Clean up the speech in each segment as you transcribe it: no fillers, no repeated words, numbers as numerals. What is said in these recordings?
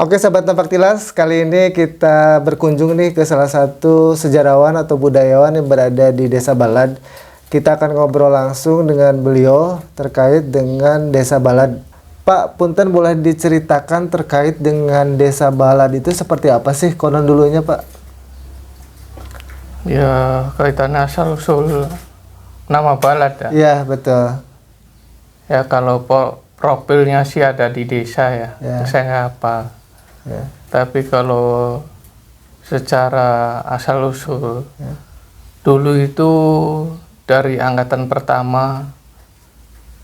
Oke sahabat Napak Tilas, kali ini kita berkunjung nih ke salah satu sejarawan atau budayawan yang berada di Desa Balad. Kita akan ngobrol langsung dengan beliau terkait dengan Desa Balad. Pak, punten boleh diceritakan terkait dengan Desa Balad itu seperti apa sih konon dulunya, Pak? Ya, kaitannya asal-usul nama Balad ya. Iya, betul. Ya, kalau profilnya sih ada di desa ya. Saya nggak hafal. Ya. Tapi kalau secara asal-usul, dulu itu dari angkatan pertama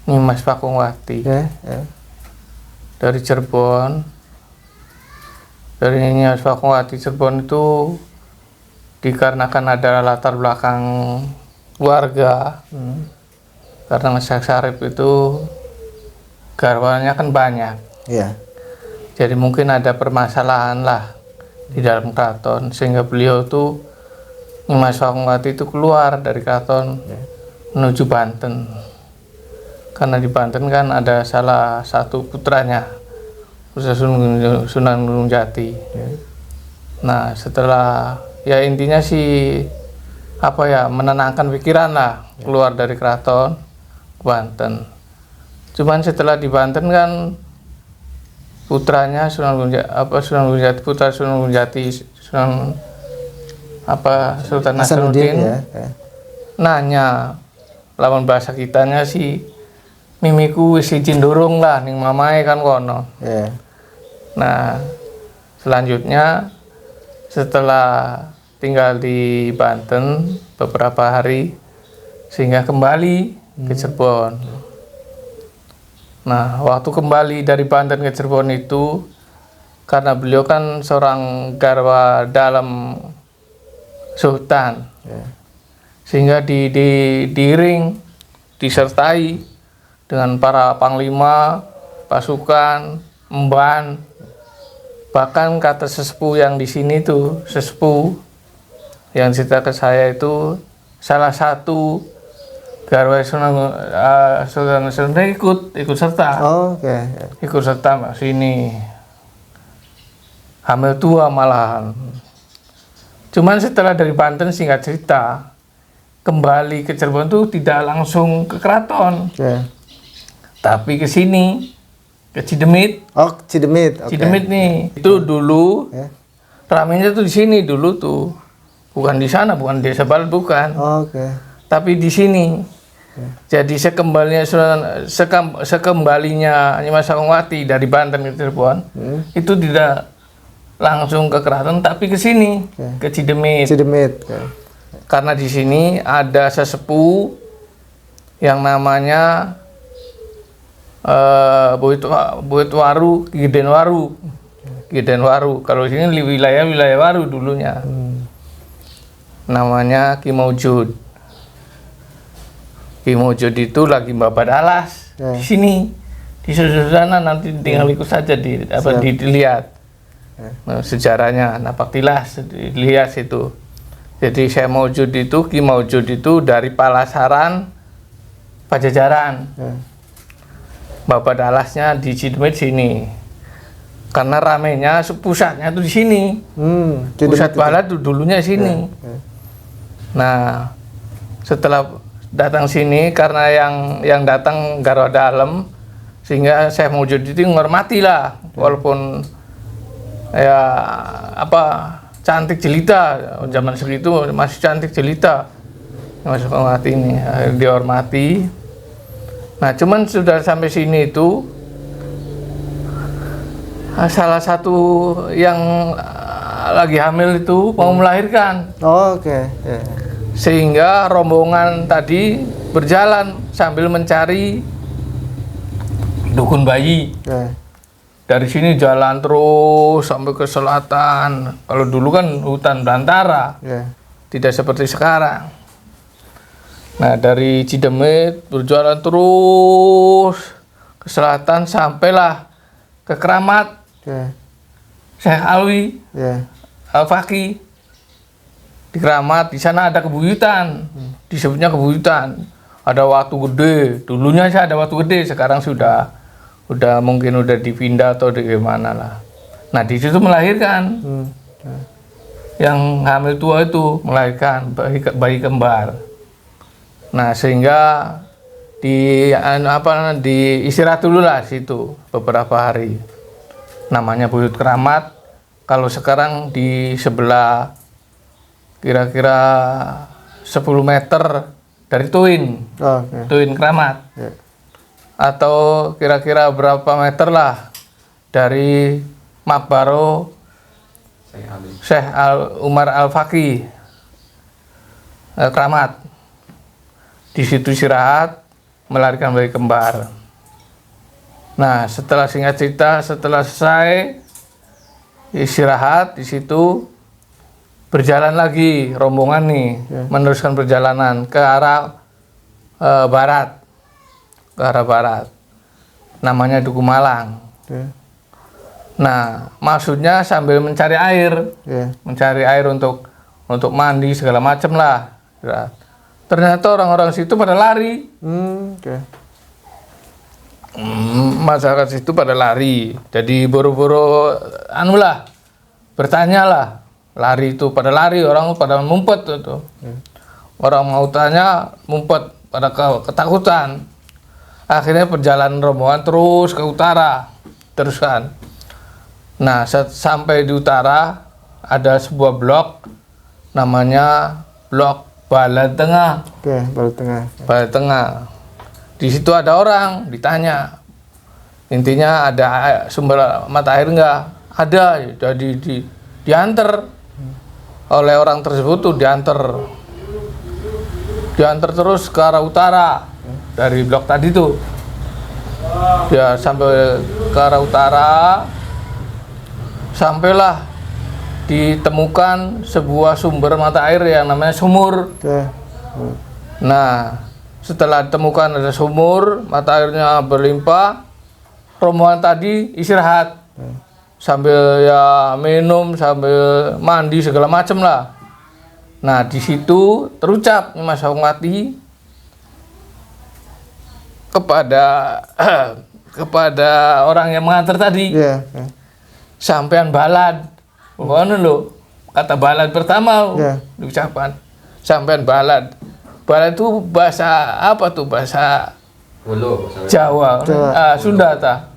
Nimas Pakungwati. Ya. Dari Cirebon. Dari Nimas Pakungwati Cirebon itu dikarenakan ada latar belakang keluarga. Karena Syekh Syarif itu garwanya kan banyak. Iya. Jadi mungkin ada permasalahan lah di dalam keraton sehingga beliau tuh Nimas Pakungwati itu keluar dari keraton menuju Banten. Karena di Banten kan ada salah satu putranya, Sunan Gunung Jati. Nah, setelah ya intinya sih menenangkan pikiran lah keluar dari keraton ke Banten. Cuman setelah di Banten kan putranya Sultan Gunung Jati Sultan Hasanuddin nanya lawan bahasa kitanya si mimiku wis izin durung lah ning mamae kan kono. Nah, selanjutnya setelah tinggal di Banten beberapa hari sehingga kembali ke Cirebon. Nah, waktu kembali dari Banten ke Cirebon itu karena beliau kan seorang garwa dalam sultan, sehingga diiring, disertai dengan para panglima, pasukan, emban, bahkan kata sesepuh yang di sini tuh sesepuh yang cerita ke saya itu salah satu garwa Sultan ikut serta. Ikut serta Mbak sini. Hamil tua malahan. Cuman setelah dari Banten singkat cerita kembali ke Cirebon tuh tidak langsung ke keraton. Tapi ke sini, ke Cidemit. Oh, Cidemit. Cidemit nih. Itu dulu ramenya tuh di sini dulu tuh. Bukan di sana, bukan Desa Balad bukan. Tapi di sini. Jadi sekembalinya Nimas Pakungwati dari Banten ke Cirebon, itu tidak langsung ke keraton tapi ke sini, ke Cidemit. Karena di sini ada sesepuh yang namanya Boitwaru, Gidenwaru. Kalau di sini wilayah Waru dulunya. Namanya Ki Maujud. Ki Maujud itu lagi babat alas di sini, di sana nanti tinggal ikut saja dilihat sejarahnya Napak Tilas dilihat itu. Jadi Syekh Maujud itu Ki Maujud itu dari Palasaran Pajajaran, babat alasnya di Cidemit sini. Karena ramenya pusatnya itu di sini, pusat Balad dulunya sini. Nah, setelah datang sini karena yang datang garwa dalam sehingga Syekh Maujud itu menghormati lah walaupun cantik jelita zaman segitu masih cantik jelita Nimas Pakungwati ini dihormati. Nah, cuman sudah sampai sini itu salah satu yang lagi hamil itu mau melahirkan. Sehingga rombongan tadi berjalan sambil mencari dukun bayi. Dari sini jalan terus sampai ke selatan. Kalau dulu kan hutan belantara, tidak seperti sekarang. Nah, dari Cidemit berjalan terus ke selatan sampailah ke Keramat Syekh Alwi Al-Faqih. Di Keramat, di sana ada kebuyutan, disebutnya kebuyutan. Ada watu gede, dulunya sih ada watu gede, sekarang sudah mungkin udah dipindah atau di gimana lah. Nah di situ melahirkan. Yang hamil tua itu melahirkan bayi kembar. Nah sehingga di istirahat dulu lah situ beberapa hari. Namanya Buyut Keramat. Kalau sekarang di sebelah kira-kira 10 meter dari Tuin, Tuin Keramat. Atau kira-kira berapa meter lah dari Makbaro Syekh Umar Al-Faqih Keramat. Di situ istirahat, melahirkan bayi kembar. Nah, setelah singkat cerita, setelah selesai istirahat di situ, berjalan lagi rombongan nih, meneruskan perjalanan ke arah barat, namanya Duku Malang. Nah, maksudnya sambil mencari air, untuk mandi segala macam lah. Ternyata orang-orang situ pada lari. Masyarakat situ pada lari, jadi buru-buru bertanya lah, lari itu pada lari, orang pada ngumpet itu. Orang mau tanya ngumpet pada ketakutan. Akhirnya perjalanan rombongan terus ke utara, teruskan. Nah sampai di utara ada sebuah blok namanya blok Balad Tengah. Balad Tengah. Di situ ada orang ditanya, intinya ada sumber mata air enggak? Ada, jadi diantar oleh orang tersebut tuh, diantar terus ke arah utara dari blok tadi tuh. Ya sampai ke arah utara, sampailah ditemukan sebuah sumber mata air yang namanya sumur. Nah setelah ditemukan ada sumur, mata airnya berlimpah, rombongan tadi istirahat sambil ya minum, sambil mandi segala macam lah. Nah di situ terucap Mas Hongmati kepada orang yang mengantar tadi, sampean balad, pokoknya lo kata balad pertama diucapkan, sampean balad. Balad itu bahasa apa tuh? Bahasa Jawa. Sunda ta.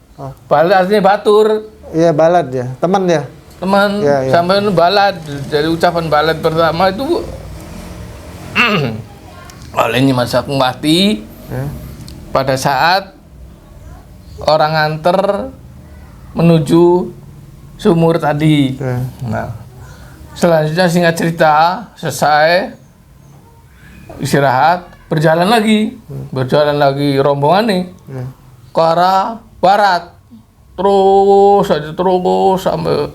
Balad artinya batur. Iya, balad ya. Teman ya. Teman. Sampai balad. Jadi ucapan balad pertama itu oleh Mas Hongmati pada saat orang nganter menuju sumur tadi. Nah, selanjutnya singkat cerita selesai istirahat, berjalan lagi rombongan nih ke arah barat, terus sampai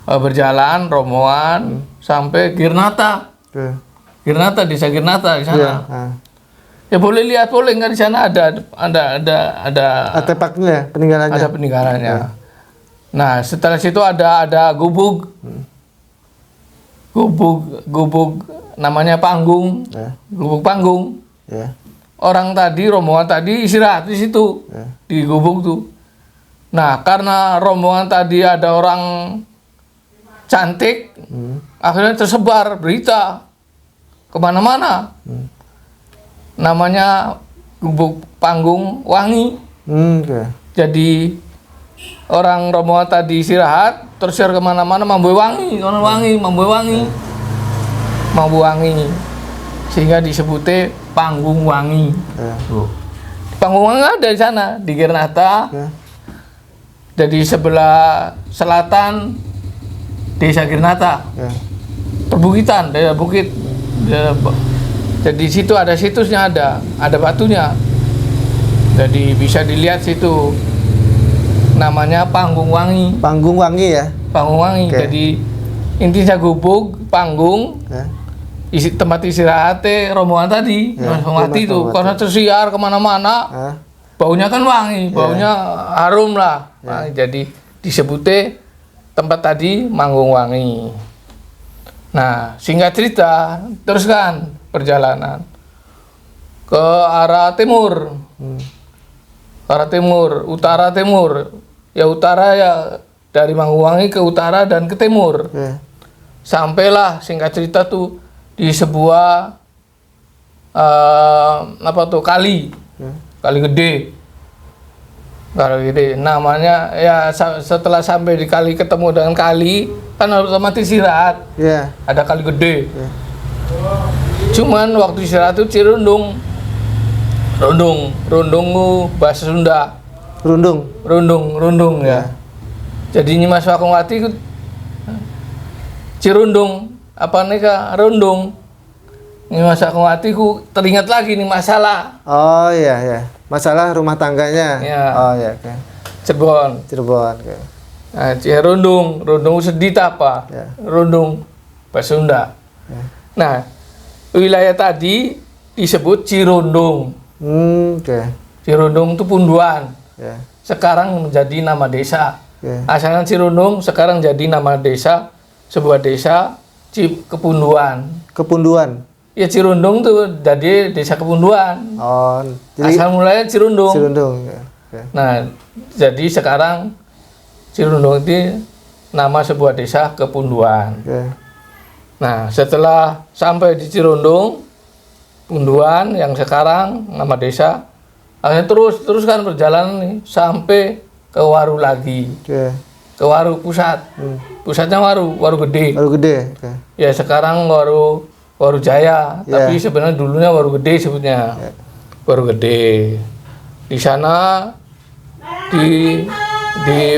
berjalan rombongan sampai Girnata. Desa Girnata di sana. Ya boleh lihat, boleh nggak di sana ada artefaknya, peninggalannya. Ada peninggalannya. Nah setelah situ ada gubuk namanya Panggung, Gubuk Panggung. Orang tadi, rombongan tadi istirahat di situ, di gubuk tuh. Nah karena rombongan tadi ada orang cantik, akhirnya tersebar berita kemana-mana. Namanya Gubuk Panggung Wangi. Jadi orang rombongan tadi istirahat, tersiar kemana-mana Mambu Wangi, sehingga disebutnya Panggung Wangi. Panggung Wangi ada di sana di Girnata. Jadi sebelah selatan Desa Girnata, perbukitan, daerah bukit. Jadi di situ ada situsnya, ada batunya. Jadi bisa dilihat situ. Namanya Panggung Wangi. Panggung Wangi ya. Panggung Wangi. Jadi intinya gubuk, panggung, tempat istirahatnya rombongan tadi, Mas Hongmati itu. Karena tersiar kemana-mana, baunya kan wangi, baunya harum lah. Nah, jadi disebutnya tempat tadi Manggung Wangi. Nah, singkat cerita, teruskan perjalanan ke arah timur. Utara timur. Ya utara ya dari Mangkuwangi ke utara dan ke timur. Ya. Sampailah singkat cerita tuh di sebuah kali, kali gede. Kali gede. Namanya ya setelah sampai di kali ketemu dengan kali kan otomatis istirahat. Ya. Ada kali gede. Ya. Cuman waktu istirahat itu Cirundung. Rundung bahasa Sunda. Rundung ya. Jadi Nyi Mas Wakungati ikut Cirundung apa nih Kak Rundung. Nyi Mas Wakungati ku teringat lagi nih masalah. Oh iya ya. Masalah rumah tangganya. Ya. Oh iya, oke. Cirebon. Oke. Nah, Rundung sedih apa? Ya. Rundung bahasa Sunda. Ya. Nah, wilayah tadi disebut Cirundung. Oke. Cirundung itu punduan. Ya. Sekarang menjadi nama desa. Ya. Asalnya Cirundung sekarang jadi nama desa, sebuah desa Kepunduan. Kepunduan. Ya Cirundung tuh jadi desa Kepunduan. Oh, jadi Asal mulanya Cirundung. Ya. Oke. Nah, jadi sekarang Cirundung itu nama sebuah desa Kepunduan. Oke. Nah, setelah sampai di Cirundung, Punduan yang sekarang nama desa, akhirnya teruskan perjalanan nih sampai ke Waru lagi, Oke. ke Waru pusat, pusatnya Waru Gede. Baru gede. Oke. Ya sekarang Waru Jaya, Ya. tapi sebenarnya dulunya Waru Gede sebutnya, Ya. Waru Gede. Di sana di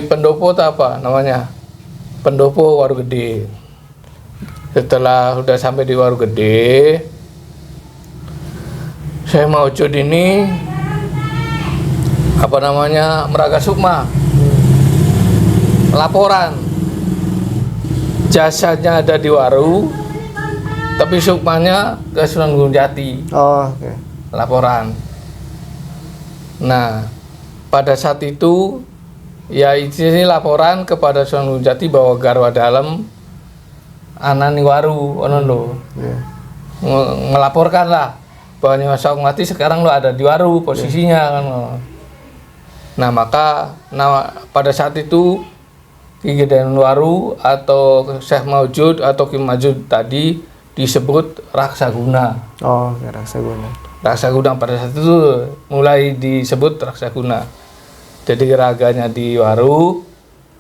pendopo atau apa namanya, pendopo Waru Gede. Setelah udah sampai di Waru Gede, saya mau Jod ini apa namanya Meraga Sukma laporan jasanya ada di Waru tapi Sukmanya ke Sunan Gunung Jati. Oh, oke. Laporan. Nah pada saat itu ya ini laporan kepada Sunan Gunung Jati bahwa garwa dalam anani Waru ono lho. Ya. Ngelaporkan lah bahwa Nyi Mas Wakungati sekarang lo ada di Waru posisinya kan. Nah maka pada saat itu Ki Gedean Waru atau Syekh Maujud atau Ki Majud tadi disebut Raksaguna. Oh, oke, Raksaguna. Raksaguna pada saat itu mulai disebut Raksaguna. Jadi geraganya di Waru,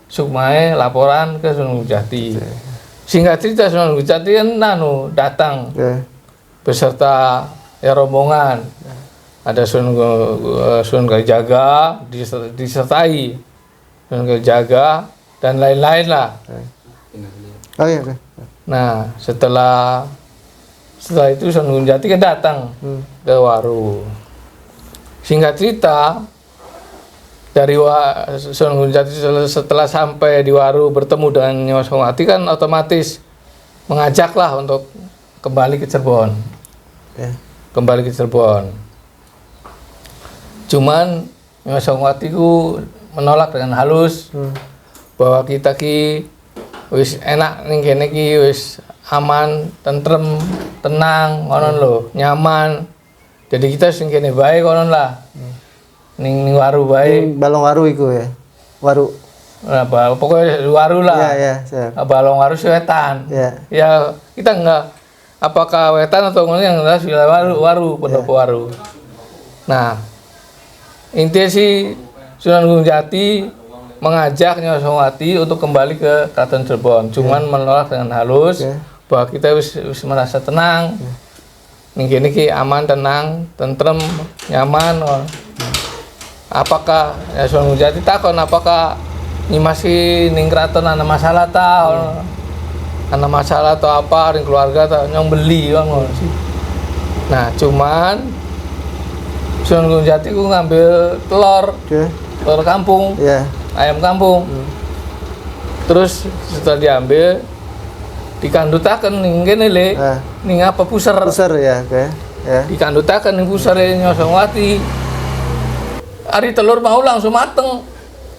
Sukmae laporan ke Sunan Gunung Jati. Singkat cerita Sunan Gunung Jati kan datang Oke. beserta ya rombongan. Ada Sunan Kalijaga disertai Sunan Kalijaga dan lain-lain lah. Oh iya, oke. Nah setelah itu Sunan Gunung Jati kan datang ke Waru. Singkat cerita dari Sunan Gunung Jati setelah sampai di Waru bertemu dengan Nyi Mas Wakungati kan otomatis mengajaklah untuk kembali ke Cirebon. Ya. Kembali ke Cirebon. Cuman Nyi Mas Wakungati ku menolak dengan halus bahwa kita ki wis enak ning kene ki wis aman, tentrem, tenang, ngono lho, nyaman. Jadi kita sing kene bae kono lah. Ning Waru bae. Balong Waru iku ya. Waru. Nah, pokoknya di Waru lah. Iya, iya, siap. Balong Waru wetan. Iya. Ya kita enggak apakah wetan atau ngono yang jelas Waru, pendopo Waru. Nah, intinya sih Sunan Gunung Jati mengajak Nyi Mas Wakungati untuk kembali ke Keraton Cirebon. Cuman menolak dengan halus bahwa kita wis merasa tenang. Ning kene ki aman, tenang, tentrem, nyaman. Apakah ya Sunan Gunung Jati takon apakah Nyi Mas ki ning kraton ana masalah ta? Ana masalah atau apa ring keluarga ta nyong beli kan ngono sih. Nah, cuman Sunan Gunung Jati ku ngambil telur kampung. Iya. Ayam kampung. Terus setelah diambil dikandutaken ning kene le. Ning apa puser. Puser ya, oke. Ya. Dikandutaken ning pusere Nyi Mas Wakungati. Ari telur mau langsung mateng.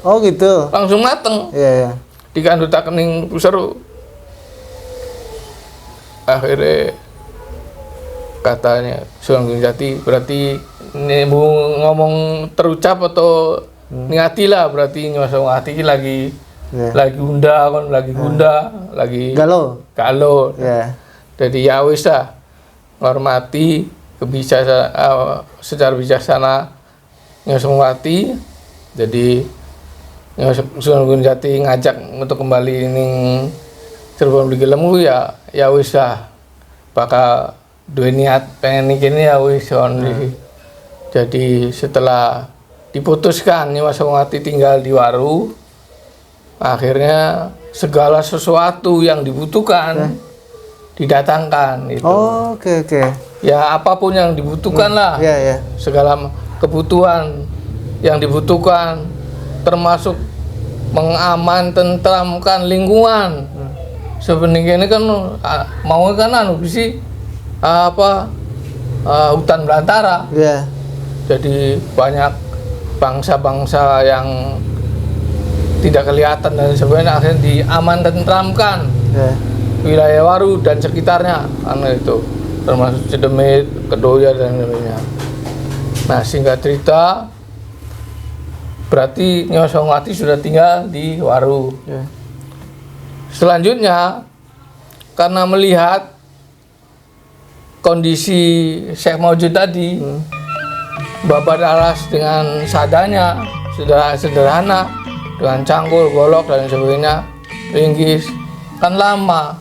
Oh gitu. Langsung mateng. Iya, iya. Dikandutaken ning puser. Akhirnya katanya Sunan Gunung Jati berarti ini ngomong terucap atau niati lah berarti Nyi Mas Wakungati lagi Ya. lagi gunda, lagi Galau. galau. Ya. Jadi ya wis lah, menghormati secara bijaksana Nyosongwati. Jadi Sunan Gunung Jati ngajak untuk kembali ning Cirebon Bligelemu ya wis lah, bakal duwe niat pengen ini ya wis Jadi setelah diputuskan Nyosongwati tinggal di Waru, akhirnya segala sesuatu yang dibutuhkan didatangkan itu. Oh, oke. Ya apapun yang dibutuhkan lah. Ya. Segala kebutuhan yang dibutuhkan, termasuk tentramkan lingkungan. Sebenarnya ini kan mau kan sih hutan belantara. Ya. Jadi banyak bangsa-bangsa yang tidak kelihatan dan sebagainya akhirnya tentramkan Ya. wilayah Waru dan sekitarnya, karena itu termasuk Cedemit, Kedoya dan sebagainya. Nah, singkat cerita, berarti Nyosongwati sudah tinggal di Waru. Ya. Selanjutnya, karena melihat kondisi Syekh Maujud tadi, babat alas dengan seadanya, sudah sederhana, dengan cangkul, golok dan sebagainya, ringgis, kan lama.